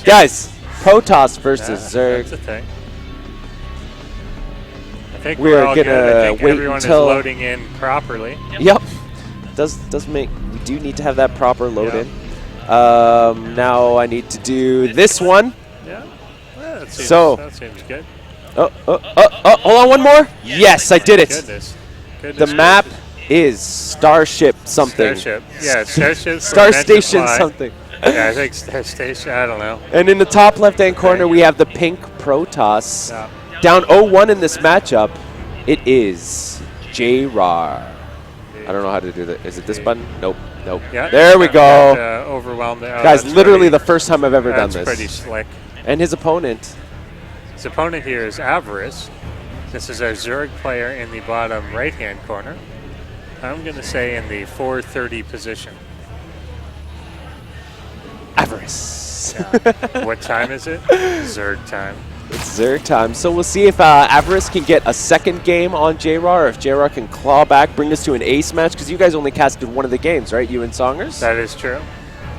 Guys, Protoss versus Zerg. That's the thing. I think We're all gonna good. I think wait everyone until is loading in properly. Yep. Does make, we do need to have that proper load in. Now I need to do this one. Yeah. That seems good. Hold on, one more. Yes, I did it. Goodness. The map is Starship something. Starship. Yeah, Starship. Star Station something. Yeah, I think Star Station. I don't know. And in the top left-hand corner, we have the pink Protoss. Yeah. Down 0-1 in this matchup. It is jayrawr. I don't know how to do that. Is it this button? Nope. Nope. Yeah, there we go. Overwhelmed. Guys, literally the first time I've ever done this. That's pretty slick. And his opponent. His opponent here is Avarice. This is our Zerg player in the bottom right-hand corner. I'm going to say in the 430 position. Avarice. Yeah. What time is it? Zerg time. It's Zerg time. So we'll see if Avarice can get a second game on jayrawr, or if jayrawr can claw back, bring this to an ace match, because you guys only casted one of the games, right? You and Songers? That is true.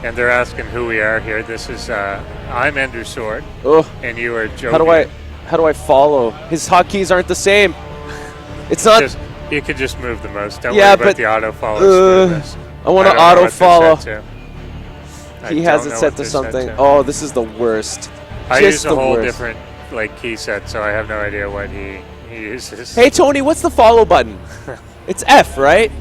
And they're asking who we are here. This is, I'm Ender Sword, and you are Joe. How do I follow? His hotkeys aren't the same. It's not. You could just move the mouse. Don't worry about the auto follow. I want to auto follow. He has it set to something. Oh, this is the worst. I use a whole different key set, so I have no idea what he uses. Hey Tony, what's the follow button? It's F, right?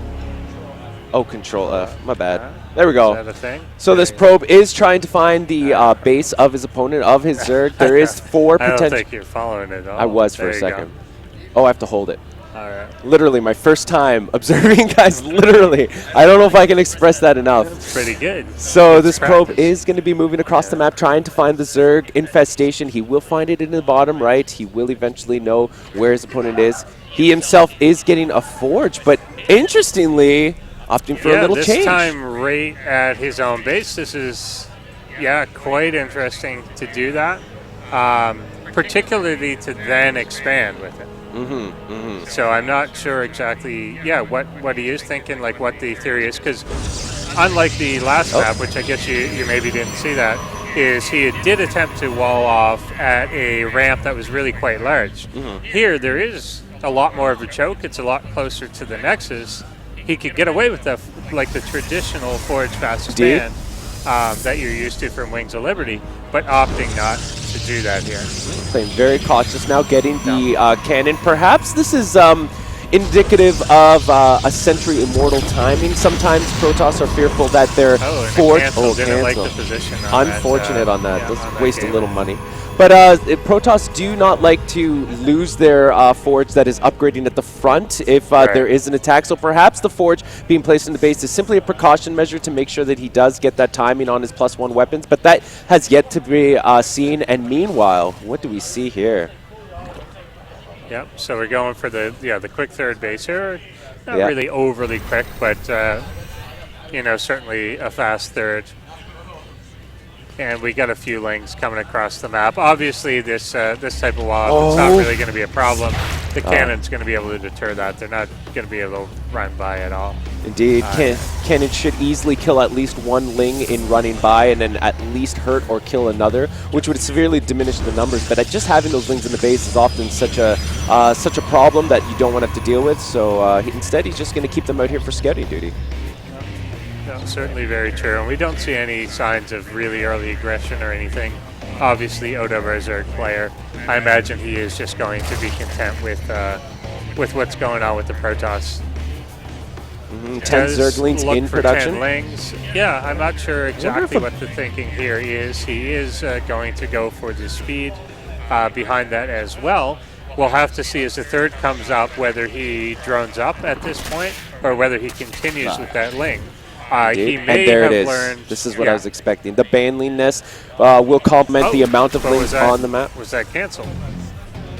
Oh, Control F. My bad. There we go. Is that a thing? So this probe is trying to find the base of his opponent, of his Zerg. There is 4 potential. I don't think you're following it at all. I was for a second. Oh, I have to hold it. All right. Literally, my first time observing, guys. Literally, I don't know if I can express that enough. That's pretty good. So this probe is going to be moving across the map, trying to find the Zerg infestation. He will find it in the bottom right. He will eventually know where his opponent is. He himself is getting a forge, but interestingly, opting for a little change. This time right at his own base. This is, quite interesting to do that, particularly to then expand with it. So I'm not sure exactly, what he is thinking, what the theory is, because unlike the last map, which I guess you maybe didn't see that, is he did attempt to wall off at a ramp that was really quite large. Here, there is a lot more of a choke. It's a lot closer to the Nexus. He could get away with the traditional forge fast expand that you're used to from Wings of Liberty, but opting not to do that here. Playing very cautious now, getting the cannon. Perhaps this is indicative of a Sentry Immortal timing. Sometimes Protoss are fearful that their forge didn't like the position. Unfortunate on that. Let's waste a little money. But Protoss do not like to lose their forge that is upgrading at the front if there is an attack. So perhaps the forge being placed in the base is simply a precaution measure to make sure that he does get that timing on his +1 weapons. But that has yet to be seen. And meanwhile, what do we see here? Yep. So we're going for the quick third base here. Not really overly quick, but certainly a fast third. And we got a few lings coming across the map. Obviously, this type of wall, it's not really going to be a problem. The cannon's going to be able to deter that. They're not going to be able to run by at all. Indeed. Cannon should easily kill at least one ling in running by, and then at least hurt or kill another, which would severely diminish the numbers. But just having those lings in the base is often such a problem that you don't want to have to deal with. So instead, he's just going to keep them out here for scouting duty. No, certainly very true, and we don't see any signs of really early aggression or anything. Obviously, out of our Zerg player, I imagine he is just going to be content with what's going on with the Protoss. 10 Zerglings in production. 10 lings. Yeah, I'm not sure exactly what the thinking here is. He is going to go for the speed behind that as well. We'll have to see as the third comes up whether he drones up at this point or whether he continues with that ling. He may have learned. This is what I was expecting. The baneliness will complement the amount of lings on the map. Was that canceled?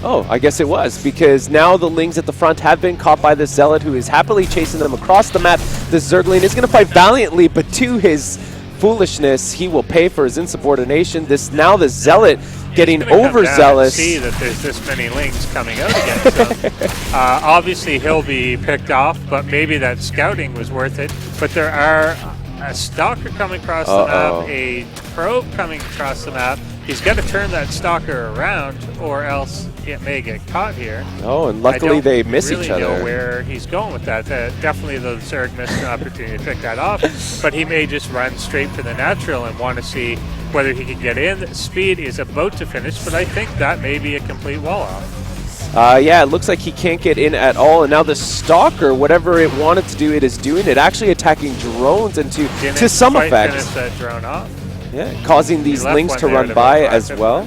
Oh, I guess it was, because now the lings at the front have been caught by the Zealot, who is happily chasing them across the map. The Zergling is going to fight valiantly, but to his foolishness, he will pay for his insubordination. Now the Zealot getting overzealous. See that there's this many lings coming out against him. Obviously, he'll be picked off, but maybe that scouting was worth it. But there are a stalker coming across the map, a probe coming across the map, he's got to turn that stalker around, or else it may get caught here. Oh, and luckily they miss really each other. I don't know where he's going with that. Definitely the Zerg missed an opportunity to pick that off, but he may just run straight for the natural and want to see whether he can get in. Speed is about to finish, but I think that may be a complete wall-off. Yeah, it looks like he can't get in at all, and now the Stalker, whatever it wanted to do, it is doing it, actually attacking drones and to some effect. Finish that drone off. Yeah, causing these Lings to run by as well.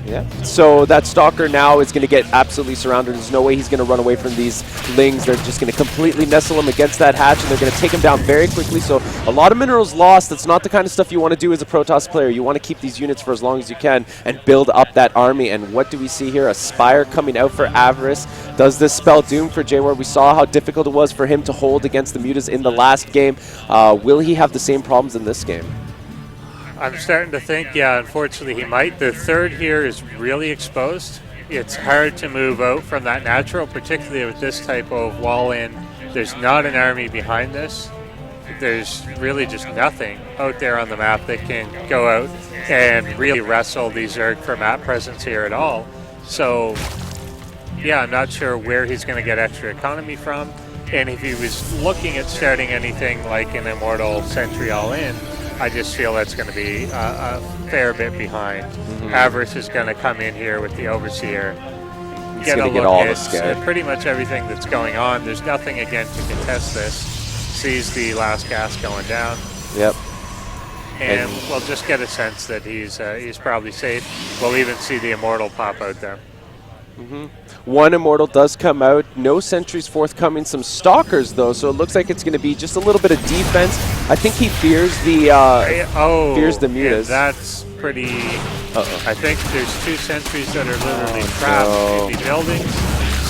Yeah, so that Stalker now is going to get absolutely surrounded. There's no way he's going to run away from these Lings. They're just going to completely nestle him against that hatch, and they're going to take him down very quickly. So a lot of minerals lost. That's not the kind of stuff you want to do as a Protoss player. You want to keep these units for as long as you can and build up that army. And what do we see here? A Spire coming out for Avarice. Does this spell doom for jayrawr? We saw how difficult it was for him to hold against the Mutas in the last game. Will he have the same problems in this game? I'm starting to think, yeah, unfortunately he might. The third here is really exposed. It's hard to move out from that natural, particularly with this type of wall-in. There's not an army behind this. There's really just nothing out there on the map that can go out and really wrestle these Zerg for map presence here at all. So, yeah, I'm not sure where he's going to get extra economy from. And if he was looking at starting anything like an Immortal Sentry all-in, I just feel that's going to be a fair bit behind. Avarice is going to come in here with the Overseer, get all at pretty much everything that's going on. There's nothing again to contest this. Sees the last gas going down. Yep. And we'll just get a sense that he's probably safe. We'll even see the Immortal pop out there. One Immortal does come out. No sentries forthcoming. Some Stalkers, though, so it looks like it's going to be just a little bit of defense. I think he fears the fears the Mutas. That's pretty... I think there's two sentries that are literally trapped in the buildings.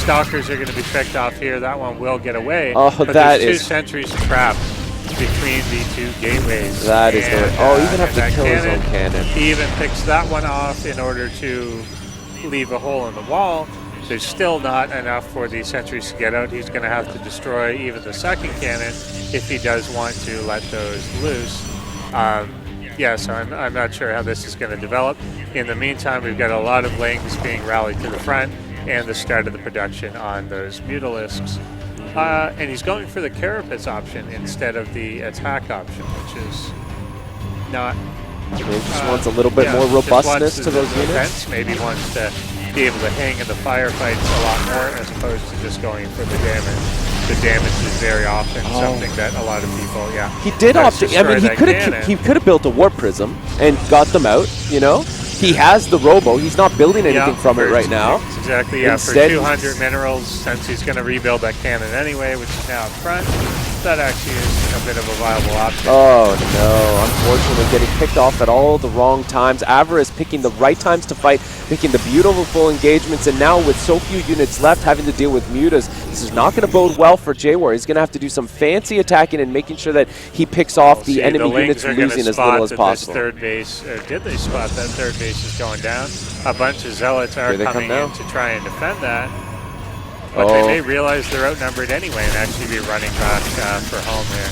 Stalkers are going to be picked off here. That one will get away. But there's two sentries trapped between the two gateways. That is good. Even have to kill his own cannon. He even picks that one off in order to leave a hole in the wall. There's still not enough for the sentries to get out. He's going to have to destroy even the second cannon if he does want to let those loose. Yeah, so I'm not sure how this is going to develop. In the meantime, we've got a lot of Lings being rallied to the front and the start of the production on those Mutalisks. And he's going for the Carapace option instead of the attack option, which is not... He just wants a little bit more robustness to those units. Maybe wants to be able to hang in the firefights a lot more as opposed to just going for the damage. The damage is very often something that a lot of people, He did opt to, I mean, he could have built a Warp Prism and got them out, you know? He has the Robo. He's not building anything from it right now. Exactly, Instead, for 200 minerals, since he's going to rebuild that cannon anyway, which is now up front, that actually is a bit of a viable option. Oh no, unfortunately getting picked off at all the wrong times. Avarice picking the right times to fight, picking the beautiful engagements, and now with so few units left having to deal with Mutas, this is not going to bode well for jayrawr. He's going to have to do some fancy attacking and making sure that he picks off the enemy units losing as little as possible. Third base, did they spot that third base is going down? A bunch of Zealots are coming in to try and defend that. But they may realize they're outnumbered anyway and actually be running back for home here.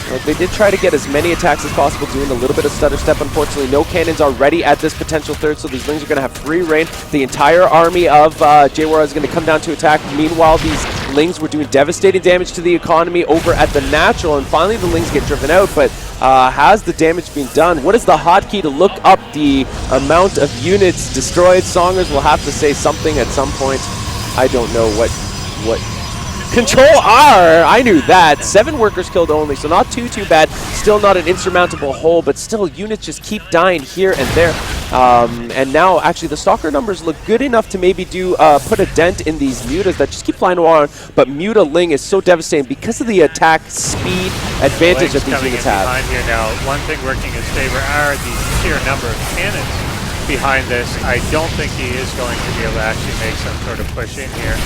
Well, they did try to get as many attacks as possible, doing a little bit of stutter step. Unfortunately, no cannons are ready at this potential third, so these Lings are going to have free reign. The entire army of jayrawr is going to come down to attack. Meanwhile, these Lings were doing devastating damage to the economy over at the natural, and finally the Lings get driven out, but has the damage been done? What is the hotkey to look up the amount of units destroyed? Songers will have to say something at some point. I don't know what Control R, I knew that. 7 workers killed only, so not too bad. Still not an insurmountable hole, but still units just keep dying here and there. And now actually the Stalker numbers look good enough to maybe do put a dent in these Mutas that just keep flying around, but Muta Ling is so devastating because of the attack speed advantage that these units have. Here now. One thing working in his favor are the sheer number of cannons behind this. I don't think he is going to be able to actually make some sort of push in here.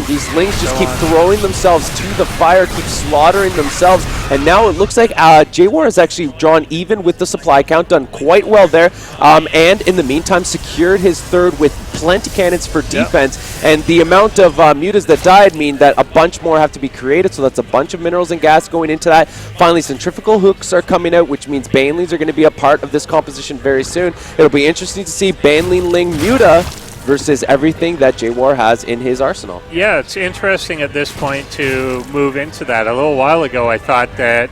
These Lings just keep throwing themselves to the fire, keep slaughtering themselves, and now it looks like jayrawr has actually drawn even with the supply count, done quite well there, and in the meantime secured his third with plenty cannons for defense, and the amount of mutas that died mean that a bunch more have to be created, so that's a bunch of minerals and gas going into that. Finally, centrifugal hooks are coming out, which means banelings are going to be a part of this composition very soon. It'll be interesting to see Banling Ling Muta versus everything that jayrawr has in his arsenal. Yeah, it's interesting at this point to move into that. A little while ago, I thought that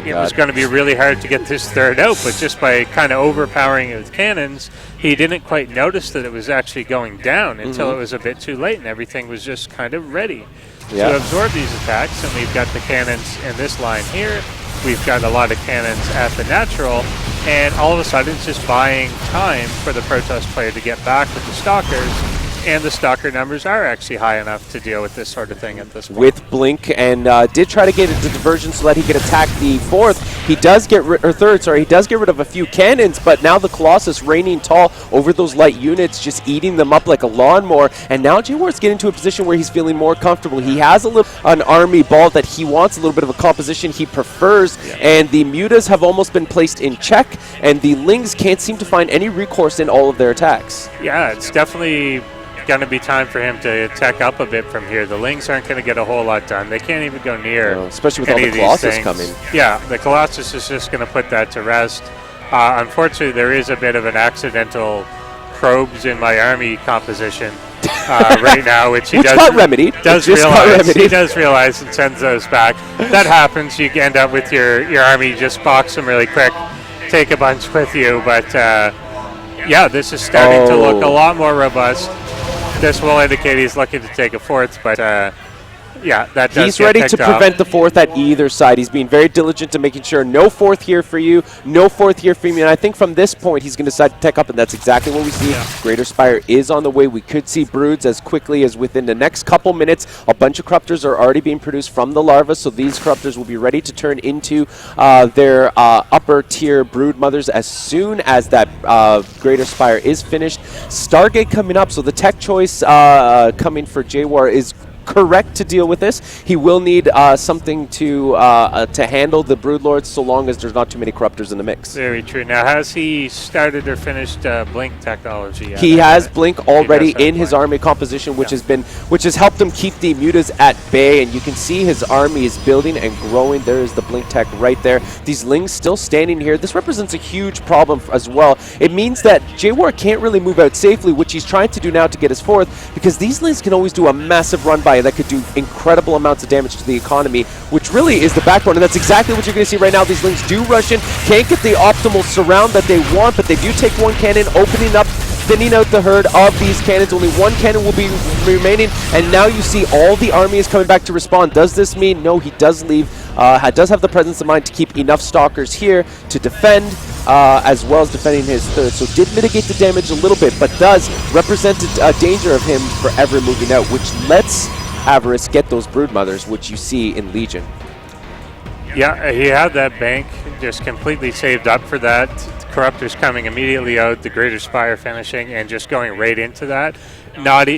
it was going to be really hard to get this third out, but just by kind of overpowering it with cannons, he didn't quite notice that it was actually going down until it was a bit too late and everything was just kind of ready to absorb these attacks. And we've got the cannons in this line here. We've got a lot of cannons at the natural, and all of a sudden it's just buying time for the Protoss player to get back with the Stalkers, and the Stalker numbers are actually high enough to deal with this sort of thing at this point. With Blink, and did try to get into diversion so that he could attack the fourth. He does get he does get rid of a few cannons, but now the Colossus reigning tall over those light units, just eating them up like a lawnmower. And now jayrawr's getting to a position where he's feeling more comfortable. He has an army ball that he wants, a little bit of a composition he prefers, and the mutas have almost been placed in check, and the Lings can't seem to find any recourse in all of their attacks. Yeah, it's definitely going to be time for him to tech up a bit from here. The Lings aren't going to get a whole lot done. They can't even go near especially with all the Colossus coming. Yeah, the Colossus is just going to put that to rest. Unfortunately, there is a bit of an accidental probes in my army composition right now, which he got remedied. He does realize and sends those back. That happens. You end up with your army, just box them really quick, take a bunch with you, but yeah, this is starting to look a lot more robust. This will indicate he's looking to take a fourth, but yeah, that does He's ready to prevent the fourth at either side. He's being very diligent to making sure no fourth here for you, no fourth here for me. And I think from this point, he's going to decide to tech up, and that's exactly what we see. Greater Spire is on the way. We could see broods as quickly as within the next couple minutes. A bunch of corruptors are already being produced from the larvae, so these corruptors will be ready to turn into their upper tier brood mothers as soon as that Greater Spire is finished. Stargate coming up, so the tech choice coming for jayrawr is correct to deal with this. He will need something to handle the broodlords, so long as there's not too many corruptors in the mix. Very true. Now, has he started or finished Blink technology yet? He has Blink already in his army composition, which has helped him keep the mutas at bay, and you can see his army is building and growing. There is the Blink tech right there. These Lings still standing here. This represents a huge problem as well. It means that jayrawr can't really move out safely, which he's trying to do now to get his fourth, because these Lings can always do a massive run by that could do incredible amounts of damage to the economy, which really is the backbone, and that's exactly what you're going to see right now. These Lings do rush in, can't get the optimal surround that they want, but they do take one cannon, opening up, thinning out the herd of these cannons. Only one cannon will be remaining, and now you see all the army is coming back to respawn. Does this mean? No, he does leave. Does have the presence of mind to keep enough stalkers here to defend, as well as defending his third. So did mitigate the damage a little bit, but does represent a danger of him forever moving out, which lets Avarice get those brood mothers, which you see in Legion. Yeah, he had that bank just completely saved up for that. Corruptors coming immediately out, the Greater Spire finishing, and just going right into that.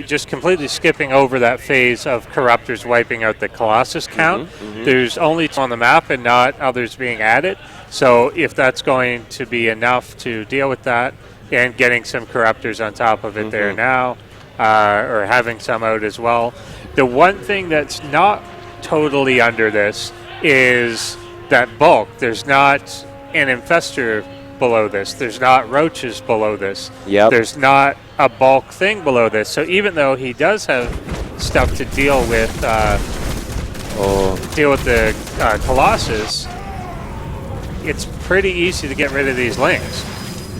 Just completely skipping over that phase of Corruptors wiping out the Colossus count. There's only two on the map and not others being added. So if that's going to be enough to deal with that, and getting some Corruptors on top of it there now, or having some out as well. The one thing that's not totally under this is that bulk. There's not an infestor below this. There's not roaches below this. There's not a bulk thing below this. So even though he does have stuff to deal with the Colossus, it's pretty easy to get rid of these Lings.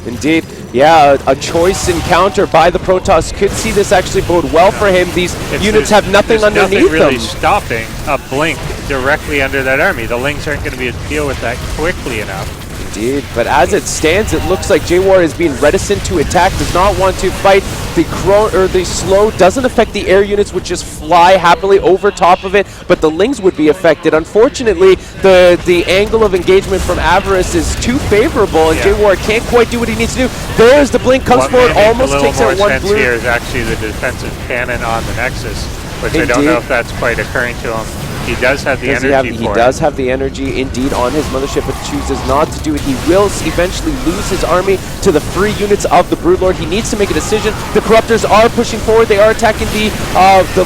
Indeed. Yeah, a choice encounter by the Protoss could see this actually bode well for him. These units have nothing underneath them. Nothing really stopping a Blink directly under that army. The Lings aren't going to be able to deal with that quickly enough. Indeed, but as it stands, it looks like jayrawr is being reticent to attack, does not want to fight. The slow doesn't affect the air units, which just fly happily over top of it, but the Lings would be affected. Unfortunately, the angle of engagement from Avarice is too favorable, and jayrawr can't quite do what he needs to do. There's the Blink, comes forward, almost takes out one blue. Here is actually the defensive cannon on the Nexus, which I don't know if that's quite occurring to him. He does have the energy for it. He does have the energy, indeed, on his mothership, but chooses not to do it. He will eventually lose his army to the free units of the Broodlord. He needs to make a decision. The Corruptors are pushing forward. They are attacking the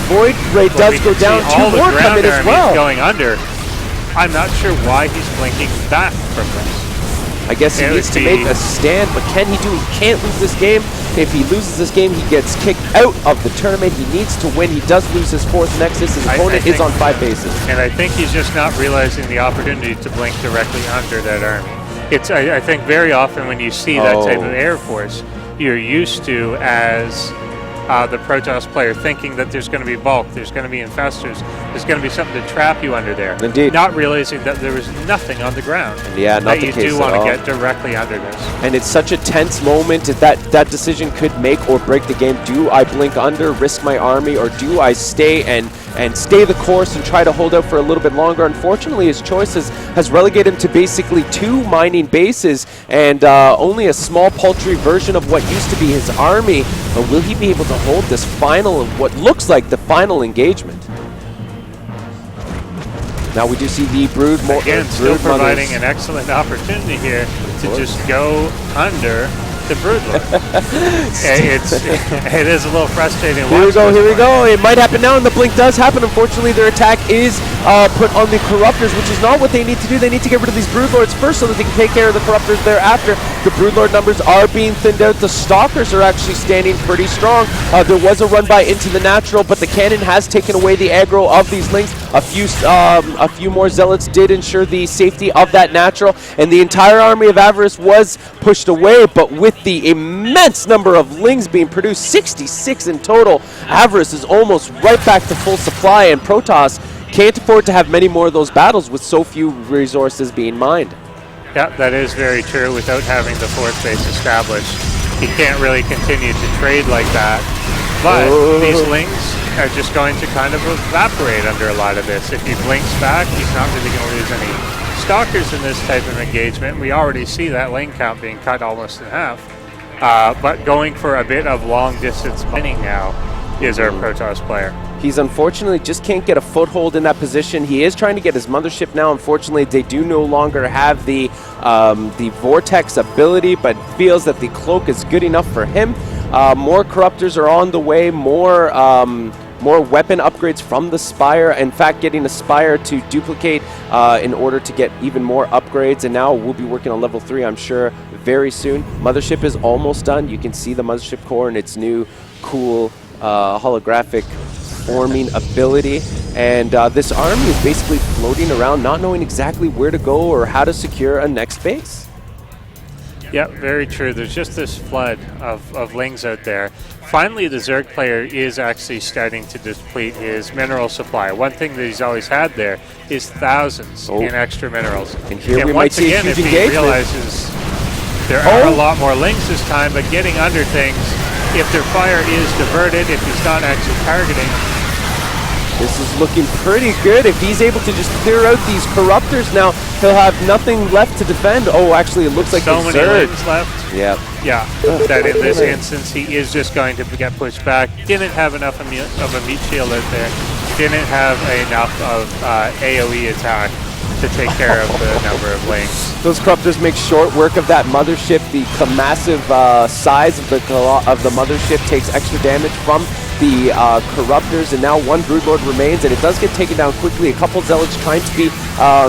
Void Ray does go down. Two more come in as well. Going under. I'm not sure why he's blinking back from this. I guess he needs to make a stand, but can he do it? He can't lose this game. If he loses this game, he gets kicked out of the tournament. He needs to win. He does lose his 4th Nexus. His opponent is on 5 bases. And I think he's just not realizing the opportunity to blink directly under that army. It's, I think very often when you see that type of Air Force, you're used to as the Protoss player thinking that there's going to be bulk, there's going to be infestors, there's going to be something to trap you under there. Indeed. Not realizing that there is nothing on the ground. Yeah, not the case at all. That you do want to get directly under this. And it's such a tense moment that decision could make or break the game. Do I blink under, risk my army, or do I stay and stay the course and try to hold out for a little bit longer? Unfortunately, his choices has relegated him to basically 2 mining bases and only a small paltry version of what used to be his army. But will he be able to hold this final, what looks like the final engagement? Now we do see the Brood again, still providing an excellent opportunity here to just go under the Broodlord. It is a little frustrating. Here we go. It might happen now, and the blink does happen. Unfortunately, their attack is put on the Corruptors, which is not what they need to do. They need to get rid of these Broodlords first so that they can take care of the Corruptors thereafter. The Broodlord numbers are being thinned out. The Stalkers are actually standing pretty strong. There was a run by into the natural, but the cannon has taken away the aggro of these links. A few more Zealots did ensure the safety of that natural, and the entire army of Avarice was pushed away, but with the immense number of lings being produced, 66 in total, Avarice is almost right back to full supply, and Protoss can't afford to have many more of those battles with so few resources being mined. Yeah, that is very true. Without having the 4th base established, he can't really continue to trade like that. But these lings are just going to kind of evaporate under a lot of this. If he blinks back, he's not really going to lose any Stalkers in this type of engagement. We already see that lane count being cut almost in half. But going for a bit of long distance mining now is our Protoss player. He's unfortunately just can't get a foothold in that position. He is trying to get his mothership now. Unfortunately, they do no longer have the Vortex ability, but feels that the cloak is good enough for him. More Corruptors are on the way, more weapon upgrades from the Spire. In fact, getting a Spire to duplicate in order to get even more upgrades. And now we'll be working on level 3, I'm sure, very soon. Mothership is almost done. You can see the Mothership core and its new cool holographic forming ability. And this army is basically floating around, not knowing exactly where to go or how to secure a next base. Yeah, very true. There's just this flood of lings out there. Finally, the Zerg player is actually starting to deplete his mineral supply. One thing that he's always had there is thousands in extra minerals. And here we might see a huge engagement. If he realizes there are a lot more lings this time, but getting under things, if their fire is diverted, if he's not actually targeting, this is looking pretty good. If he's able to just clear out these Corruptors now, he'll have nothing left to defend. Oh, actually, it looks like so many lings left. Yeah. Yeah, that in this instance, he is just going to get pushed back. Didn't have enough of a meat shield out there. Didn't have enough of AoE attack to take care of the number of lings. Those Corruptors make short work of that mothership. The massive size of the mothership takes extra damage from the Corruptors, and now one Broodlord remains, and it does get taken down quickly. A couple Zealots trying to be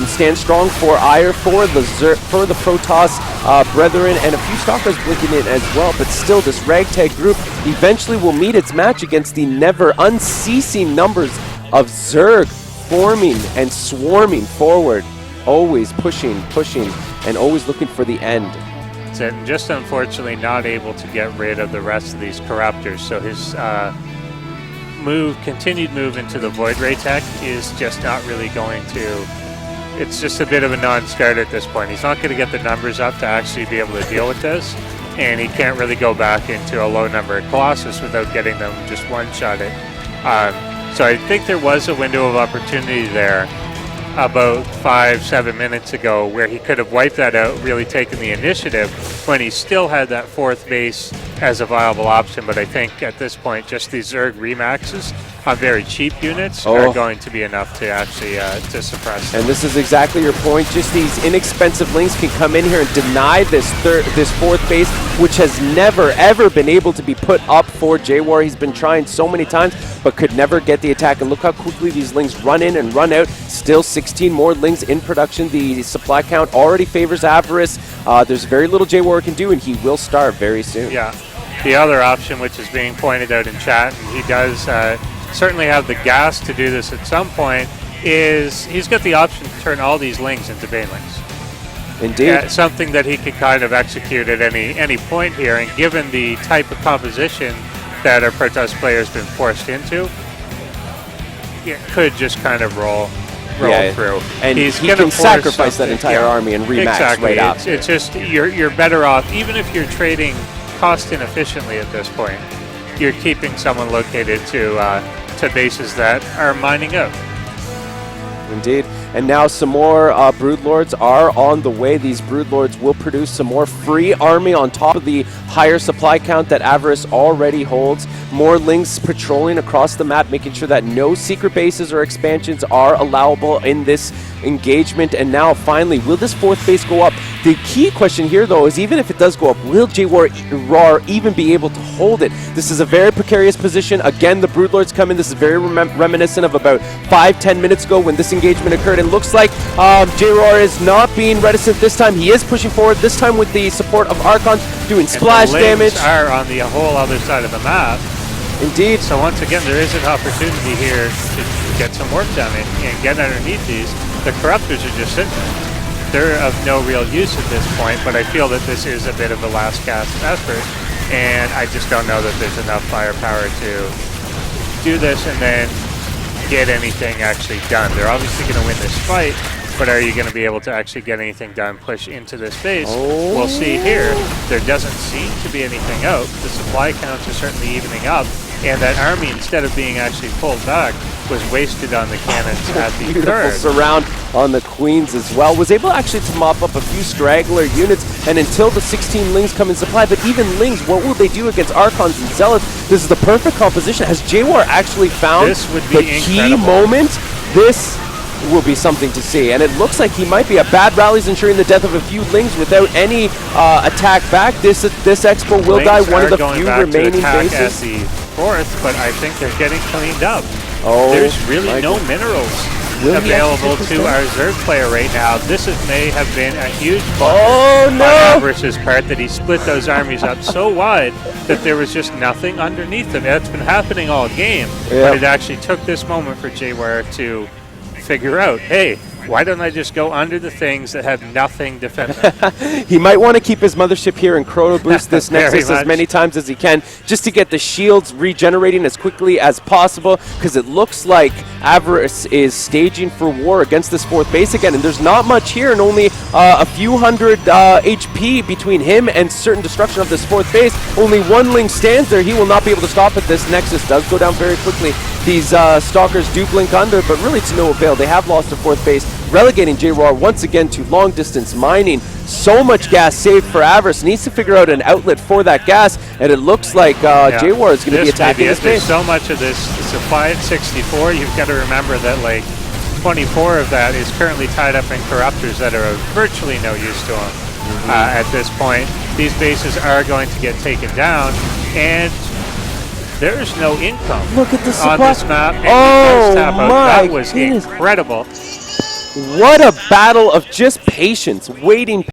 stand strong for Ire, for the Protoss brethren, and a few Stalkers blinking in as well. But still, this ragtag group eventually will meet its match against the never unceasing numbers of Zerg forming and swarming forward, always pushing, and always looking for the end. And just unfortunately not able to get rid of the rest of these Corruptors, so his continued move into the Void Ray tech is just not really going to, it's just a bit of a non-starter at this point. He's not going to get the numbers up to actually be able to deal with this, and he can't really go back into a low number of Colossus without getting them just one-shotted. So I think there was a window of opportunity there about 5-7 minutes ago where he could have wiped that out, really taken the initiative when he still had that 4th base as a viable option, but I think at this point just these Zerg Remaxes on very cheap units are going to be enough to actually to suppress them. And this is exactly your point. Just these inexpensive links can come in here and deny this fourth base, which has never ever been able to be put up for jayrawr. He's been trying so many times but could never get the attack, and look how quickly these links run in and run out. Still 16 more links in production. The supply count already favors Avarice. There's very little jayrawr can do, and he will starve very soon. Yeah. The other option, which is being pointed out in chat, and he does certainly have the gas to do this at some point, is he's got the option to turn all these links into bane links. Indeed. Yeah, something that he could kind of execute at any point here, and given the type of composition that our Protoss player's been forced into, it could just kind of roll through. And he can sacrifice that entire army and remax right after. It's just you're better off, even if you're trading cost inefficiently at this point, you're keeping someone located to bases that are mining out. Indeed. And now some more Broodlords are on the way. These Broodlords will produce some more free army on top of the higher supply count that Avarice already holds. More links patrolling across the map, making sure that no secret bases or expansions are allowable in this engagement. And now finally, will this fourth base go up? The key question here though is, even if it does go up, will jayrawr even be able to hold it? This is a very precarious position. Again, the Broodlords come in. This is very reminiscent of about 5-10 minutes ago when this engagement occurred. And looks like jayrawr is not being reticent this time. He is pushing forward, this time with the support of Archons, doing splash damage. Are on the whole other side of the map. Indeed. So once again, there is an opportunity here to get some work done and get underneath these. The Corruptors are just sitting there. They're of no real use at this point, but I feel that this is a bit of a last gasp effort, and I just don't know that there's enough firepower to do this and then get anything actually done. They're obviously going to win this fight, but are you going to be able to actually get anything done, push into this base? We'll see here. There doesn't seem to be anything out. The supply counts are certainly evening up, and that army, instead of being actually pulled back, was wasted on the cannons at the Beautiful surround on the Queens as well. Was able actually to mop up a few straggler units, and until the 16 Lings come in supply, but even Lings, what will they do against Archons and Zealots? This is the perfect composition. Has jayrawr actually found the key moment? This will be something to see, and it looks like he might be. A bad rally's ensuring the death of a few Lings without any attack back. This Expo will die, one of the few remaining bases. At the fourth, but I think they're getting cleaned up. There's really no minerals available to our Zerg player right now. This may have been a huge on Avarice's part, that he split those armies up so wide that there was just nothing underneath them. That's been happening all game, but it actually took this moment for jayrawr to figure out, hey, why don't I just go under the things that have nothing defending? He might want to keep his mothership here and chrono boost this Nexus as many times as he can, just to get the shields regenerating as quickly as possible, because it looks like Avarice is staging for war against this fourth base again, and there's not much here, and only a few hundred HP between him and certain destruction of this fourth base. Only one Ling stands there. He will not be able to stop it. This Nexus does go down very quickly. These Stalkers do blink under, but really to no avail. They have lost a fourth base, relegating jayrawr once again to long-distance mining. So much gas saved for Avarice. Needs to figure out an outlet for that gas, and it looks like jayrawr is going to be attacking this base. There's so much of this supply at 64. You've got to remember that like 24 of that is currently tied up in Corruptors that are of virtually no use to them at this point. These bases are going to get taken down, and there's no income. Look at the on this map. Oh my That was goodness. Incredible. What a battle of just patience, waiting.